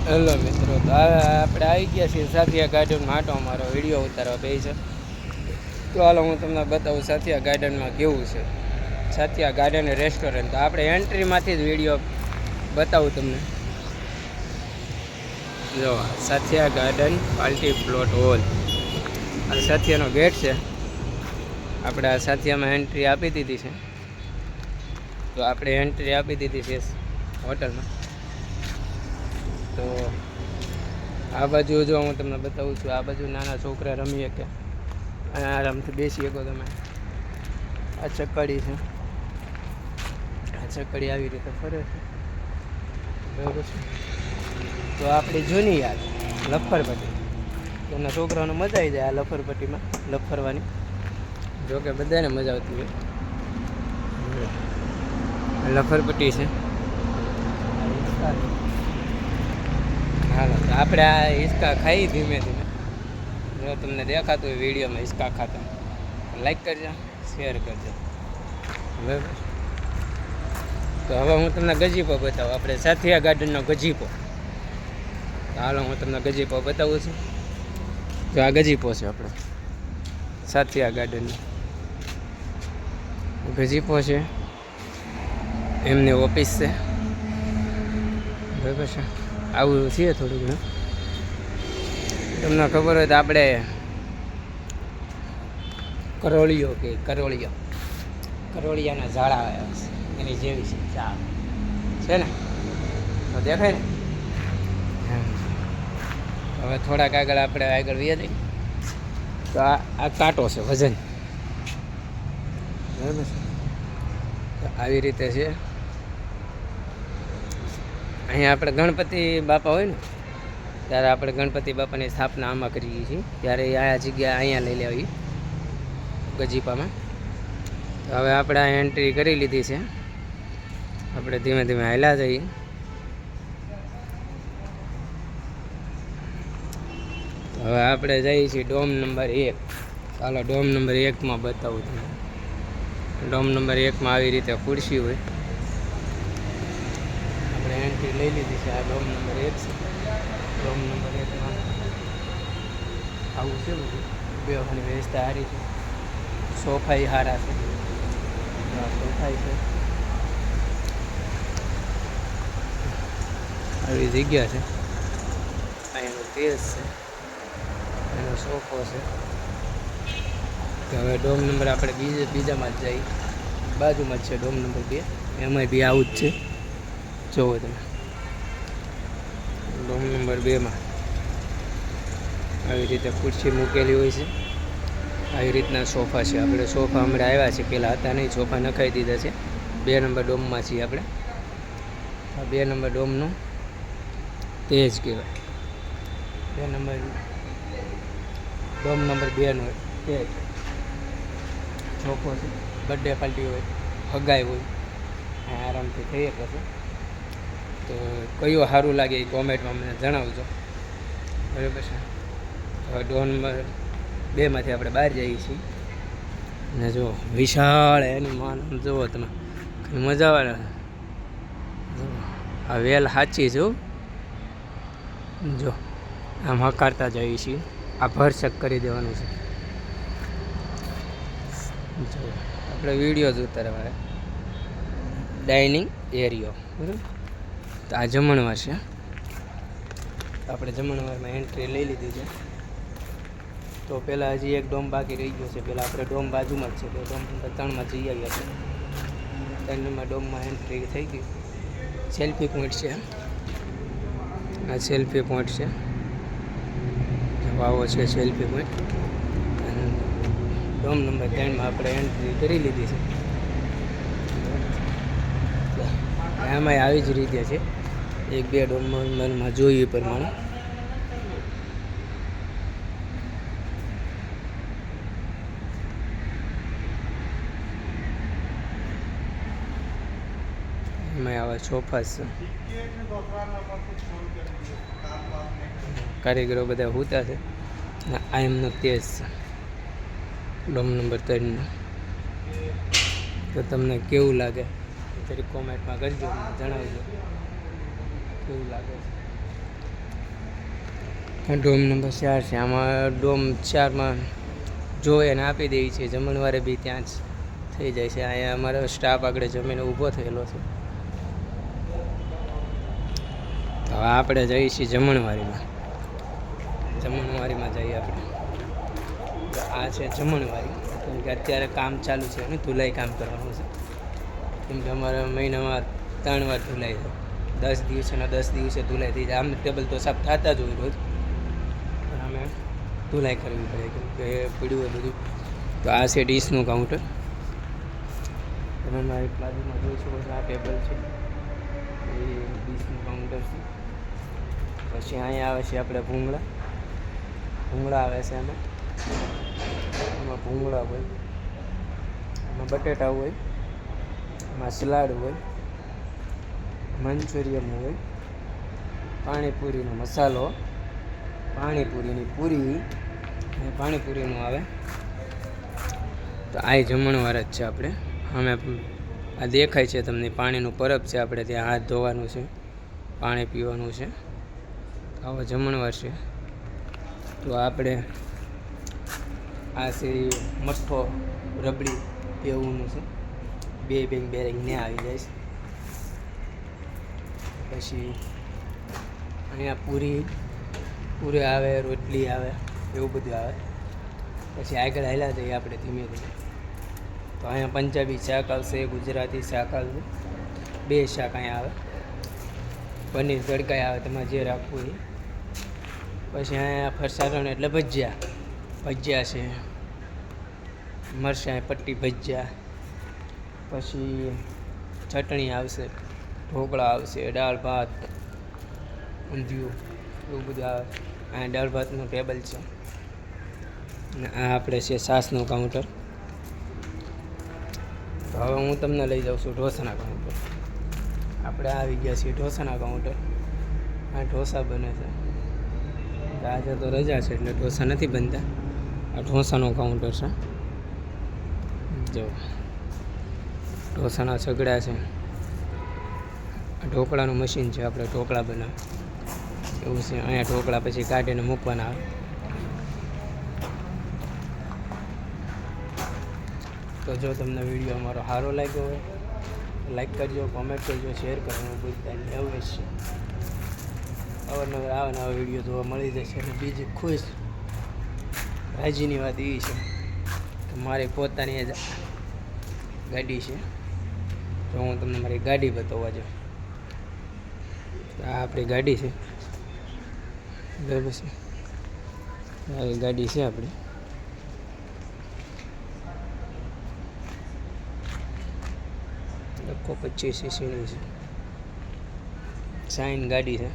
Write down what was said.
Hello મિત્રો, તો આપણે આવી ગયા છીએ સાથિયા ગાર્ડનમાં આટો મારો વિડીયો ઉતારવા બે છે. તો હાલો હું તમને બતાવું સાથિયા ગાર્ડનમાં કેવું છે. સાથિયા ગાર્ડન રેસ્ટોરન્ટ. તો આપણે એન્ટ્રીમાંથી જ વિડીયો બતાવું તમને. જો સાથિયા ગાર્ડન પાર્ટી પ્લોટ હોલ, આ સાથિયાનો ગેટ છે. આપણે આ સાથિયામાં એન્ટ્રી આપી દીધી છે. તો આપણે એન્ટ્રી આપી દીધી છે હોટલમાં. તો આ બાજુ જો હું તમને બતાવું છું, આ બાજુ નાના છોકરા રમી શકે અને આરામથી બેસી શકો તમે. આ ચકડી છે, આ ચકડી આવી રીતે ફરે છે, બરાબર છે. તો આપણી જૂની યાદ લફરપટ્ટી, એના છોકરાઓને મજા આવી જાય આ લફરપટ્ટીમાં લફરવાની. જોકે બધાને મજા આવતી હોય. લફરપટ્ટી છે. હાલો, તો આપણે આ હિંચકા ખાઈ ધીમે ધીમે. જો તમને દેખાતું હોય વિડીયોમાં હિંચકા ખાતા, લાઈક કરજો, શેર કરજો, બરાબર. તો હવે હું તમને ગજીપો બતાવું, આપણે સાથિયા ગાર્ડનનો ગજીપો. તો હાલો હું તમને ગજીપો બતાવું છું. તો આ ગજીપો છે આપણે સાથિયા ગાર્ડનનો ગજીપો છે. એમની ઓફિસ છે, બરાબર છે. આવું છે થોડું ઘણું. તમને ખબર હોય તો આપણે કરોળિયાના ઝાડા આવ્યા છે, એની જેવી છે ચા છે ને, તો દેખાય ને. હવે થોડાક આગળ આપણે આગળ વ્યા જઈએ તો આ કાંટો છે વજન, બરાબર છે. તો આવી રીતે છે. અહીંયા આપણે ગણપતિ બાપા હોય ને, ત્યારે આપણે ગણપતિ બાપાની સ્થાપના આમાં કરીએ છીએ. ત્યારે આ જગ્યા અહીંયા લઈ લેવી ગજીપામાં. હવે આપણે આ એન્ટ્રી કરી લીધી છે. આપણે ધીમે ધીમે હાલ્યા જઈએ. હવે આપણે જઈએ છીએ ડોમ નંબર 1. ચાલો ડોમ નંબર 1માં બતાવું તમને. ડોમ નંબર 1માં આવી રીતે ખુરશી હોય. આપણે એન્ટ્રી લઈ લીધી છે. આ ડોમ નંબર 1 છે. ડોમ નંબર 1માં આવું છે બધું. બેસવાની વ્યવસ્થા સારી છે. સોફાઈ સારા છે. સોફાઈ છે, આવી જગ્યા છે. અહીંનો તેજ છે, એનો સોફો છે. તો હવે ડોમ નંબર આપણે બીજામાં જ જઈએ. બાજુમાં જ છે ડોમ નંબર 2. એમાંય બી આવું જ છે. જોવો તમે ડોમ નંબર 2માં આવી રીતે ખુરશી મૂકેલી હોય છે. આવી રીતના સોફા છે. આપણે સોફા હમણાં આવ્યા છે, પહેલાં હતા નહીં. સોફા નખાઈ દીધા છે. 2 નંબર ડોમમાં છીએ આપણે. આ 2 નંબર ડોમનું તેજ કહેવાય. 2 નંબર ડોમ નંબર 2નો તેજ સોફો છે. બર્થડે પાર્ટી હોય, હગાઈ હોય, આરામથી થઈ શકે છે. તો કયું સારું લાગે એ કોમેન્ટમાં મને જણાવજો, બરાબર છે. હવે ડોમ નંબર 2માંથી આપણે બહાર જઈએ છીએ. અને જો વિશાળ એની માન જુઓ તમે, મજા આવે. આ વેલ સાચી જો આમ હકારતા જઈએ છીએ. આ ભરસક કરી દેવાનું છે. જો આપણે વિડીયો જ ઉતારવા ડાઇનિંગ એરિયો, બરાબર. તો આ જમણવાર છે. આપણે જમણવારમાં એન્ટ્રી લઈ લીધી છે. તો પહેલાં હજી એક ડોમ બાકી રહી ગયો છે. પહેલાં આપણે ડોમ બાજુમાં જ છે, તો ડોમ નંબર 3માં જઈ આવ્યા છે. 3 નંબર ડોમમાં એન્ટ્રી થઈ ગઈ. સેલ્ફી પોઈન્ટ છે. આ સેલ્ફી પોઈન્ટ છે. વાવો છે સેલ્ફી પોઈન્ટ. અને ડોમ નંબર 3માં આપણે એન્ટ્રી કરી લીધી છે. આમાં આવી જ રીતે છે. 1-2 ડોમમાં જોઈએ પ્રમાણે. એમાં આવા સોફા છે. કારીગરો બધા સૂતા છે. આ એમનો તેજ છે ડોમ નંબર 3નો. તો તમને કેવું લાગે એ જરી કોમેન્ટમાં કરજો, જણાવજો કેવું લાગે છે. ડોમ નંબર 4 છે. આમાં ડોમ 4માં જોઈ અને આપી દે છે. જમણવારે બી ત્યાં જ થઈ જાય છે. અહીંયા અમારો સ્ટાફ આગળ જમીને ઊભો થયેલો છે. તો આપણે જઈએ છીએ જમણવારીમાં જઈએ આપણે. તો આ છે જમણવારી. કેમ કે અત્યારે કામ ચાલુ છે અને ધુલાઈ કામ કરવાનું છે. કેમ કે અમારા મહિનામાં 3 વાર ધુલાઈ છે. 10 દિવસેના 10 દિવસે ધુલાઈ થઈ જાય. આમ ટેબલ તો સાફ થતા જ હોય રોજ, પણ અમે ધુલાઈ કરવી પડે કેમ કે પડ્યું હોય બધું. તો આ છે ડીશનું કાઉન્ટર. તમે મારી બાજુમાં જોઈ શકો છો, આ ટેબલ છે એ ડીશનું કાઉન્ટર છે. પછી અહીંયા આવે છે આપણે ભૂંગળા આવે છે. એમાં ભૂંગળા હોય, એમાં બટેટા હોય, એમાં સલાડ હોય, મંચુરિયન હોય, પાણીપુરીનો મસાલો, પાણીપુરીની પૂરી અને પાણીપુરીનું આવે. તો આ જમણવાર જ છે. આપણે અમે આ દેખાય છે તમને પાણીનું પરબ છે. આપણે ત્યાં હાથ ધોવાનું છે, પાણી પીવાનું છે. આવો જમણવાર છે. તો આપણે આ છે મઠ્ઠો રબડી પીવુંનું છે. બે બેરિંગને આવી જાય છે. પછી અહીંયા પૂરી આવે, રોટલી આવે, એવું બધું આવે. પછી આગળ હાલ્યા જઈએ આપણે ધીમે ધીમે. તો અહીંયા પંજાબી શાક આવશે, ગુજરાતી શાક આવશે. 2 શાક અહીંયા આવે. પનીર તડકાઈ આવે, તમારે જે રાખવું એ. પછી અહીંયા ફરસાણ એટલે ભજીયા છે, મરચાં પટ્ટી ભજીયા. પછી ચટણી આવશે, ઢોકળા આવશે, દાળ ભાત, ઊંધિયું, એવું બધું આવે. અહીંયા દાળ ભાતનું ટેબલ છે. અને આ આપણે છે છાશનું કાઉન્ટર. તો હવે હું તમને લઈ જાઉં છું ઢોસાના કાઉન્ટર. આપણે આવી ગયા છીએ ઢોસાના કાઉન્ટર. આ ઢોસા બને છે. આજે તો રજા છે એટલે ઢોસા નથી બનતા. આ ઢોસાનું કાઉન્ટર છે. જો ઢોસાના સગડા છે. આ ઢોકળાનું મશીન છે. આપણે ઢોકળા બનાવે એવું છે. અહીંયા ઢોકળા પછી કાઢીને મૂકવાના આવે. તો જો તમને વિડીયો અમારો સારો લાગ્યો હોય લાઈક કરજો, કોમેન્ટ કરજો, શેર કરવાનું ભૂલતા નહીં. એવું જ છે. આવા વિડીયો જોવા મળી જશે. અને બીજી ખુશ રાજીની વાત એવી છે કે મારી પોતાની જ ગાડી છે. તો હું તમને મારી ગાડી બતાવવા જાઉં. આ આપણી ગાડી છે, બરાબર છે. આ ગાડી છે આપણી. લખો 25 સીસીની છે. શાઇન ગાડી છે.